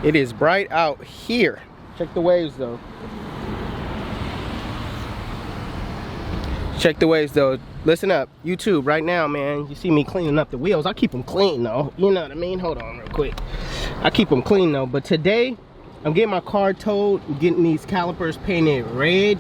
It is bright out here. Check the waves though. Check the waves though. Listen up, YouTube, right now, man. You see me cleaning up the wheels. I keep them clean though. You know what I mean? Hold on real quick. I keep them clean though. But today, I'm getting my car towed. I'm getting these calipers painted red.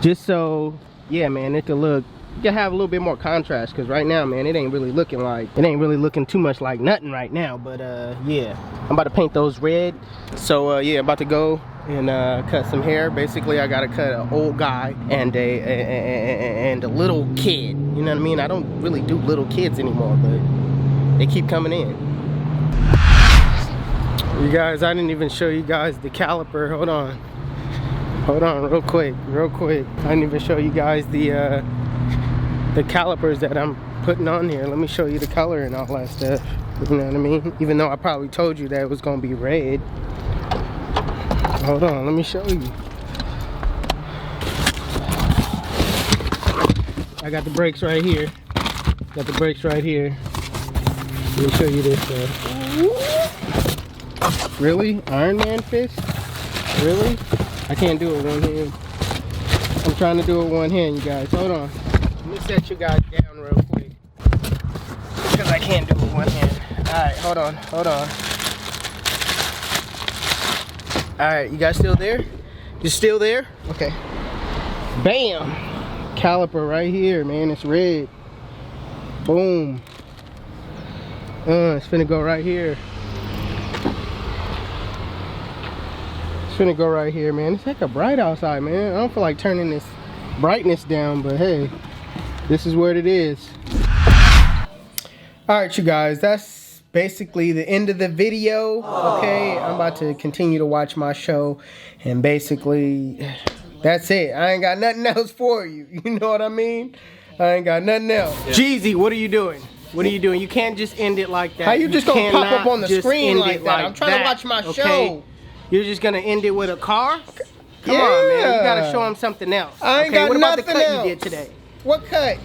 Just so, yeah, man, it could look, you can have a little bit more contrast. Because right now, man, it ain't really looking too much like nothing right now. But yeah, I'm about to paint those red. So yeah, I'm about to go and cut some hair. Basically, I gotta cut an old guy and a little kid. You know what I mean? I don't really do little kids anymore, but they keep coming in. You guys, I didn't even show you guys the caliper. Hold on, real quick. I didn't even show you guys the calipers that I'm putting on here. Let me show you the color and all that stuff. You know what I mean? Even though I probably told you that it was gonna be red. Hold on, let me show you. I got the brakes right here. Let me show you this stuff. Really? Iron Man fist? Really? I can't do it one hand. I'm trying to do it one hand, you guys. Hold on. Let me set you guys down real quick. Because I can't do it one hand. Alright, hold on. Alright, you guys still there? You still there? Okay. Bam! Caliper right here, man. It's red. Boom. It's finna go right here. Man. It's hecka bright outside, man. I don't feel like turning this brightness down, but hey, this is what it is. Alright, you guys, that's basically the end of the video. Okay, I'm about to continue to watch my show, and basically that's it. I ain't got nothing else for you. You know what I mean? I ain't got nothing else. Yeah. Jeezy, what are you doing? You can't just end it like that. How you just gonna pop up on the screen like that? I'm trying to watch my show. You're just gonna end it with a car? Come on, man. You gotta show them something else. I ain't got what about the cut you did today? What cut?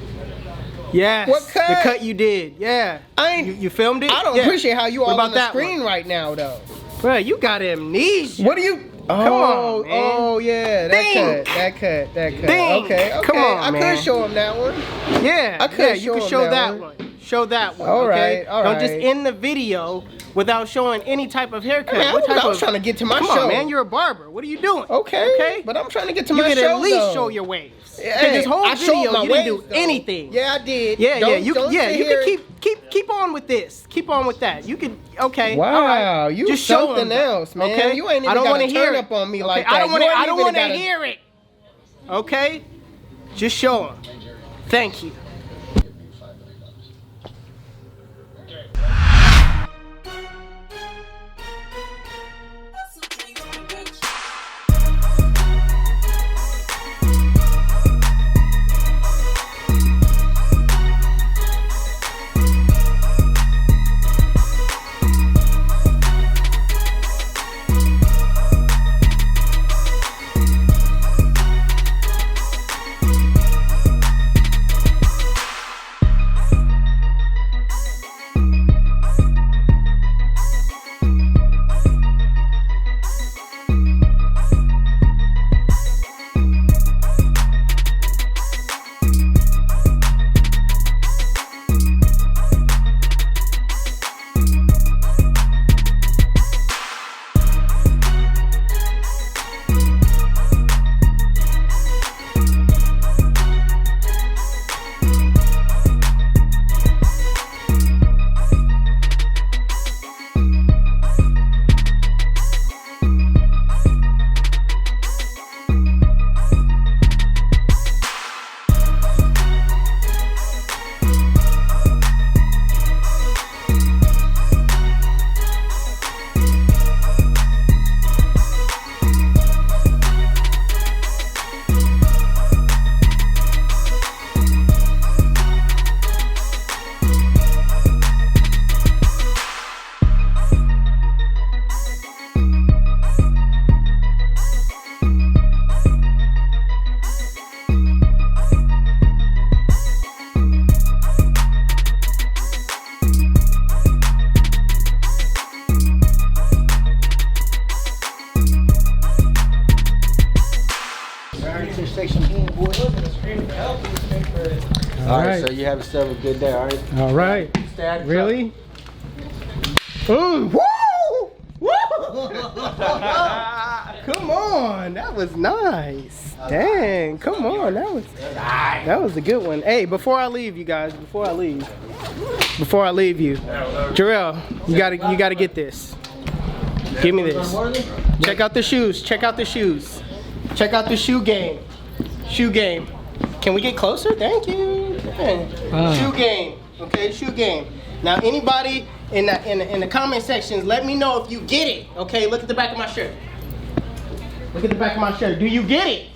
Yes. What cut? The cut you did. Yeah. You filmed it? I don't appreciate how you all on the screen right now, though. Bro, you got amnesia. What are you? Come on, man. Oh yeah, that cut. Ding. Okay. Come on, man. I could show him that one. Yeah. You can show that one. Show that one. All right. Don't just end the video without showing any type of haircut. I was trying to get to my show. Come on, man. You're a barber. What are you doing? Okay. But I'm trying to get to my show. You can at least show your waves. Hey, this whole video, you didn't do anything. Yeah, I did. You can keep on with this. Keep on with that. You can. Okay. Wow. You just something else, man. Okay. You ain't even got to turn up on me like that. I don't want to hear it. Okay. Just show them. Thank you. All right, so you have yourself a good day, all right? All right. Stay out of Really? Woo! Woo! Come on, that was nice. Dang, come on, that was a good one. Hey, before I leave, you guys, before I leave you, Jarrell, you gotta get this. Give me this. Check out the shoes. Check out the shoes. Check out the shoe game. Shoe game. Can we get closer? Thank you. Shoe game. Okay, shoe game. Now, anybody in the comment sections, let me know if you get it. Okay, look at the back of my shirt. Look at the back of my shirt. Do you get it?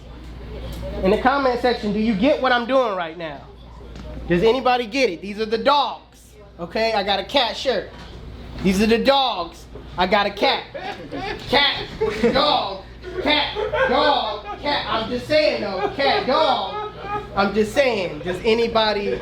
In the comment section, do you get what I'm doing right now? Does anybody get it? These are the dogs. Okay, I got a cat shirt. These are the dogs. I got a cat. Cat, dog, cat, dog, cat. I'm just saying though, cat, dog. I'm just saying. Does anybody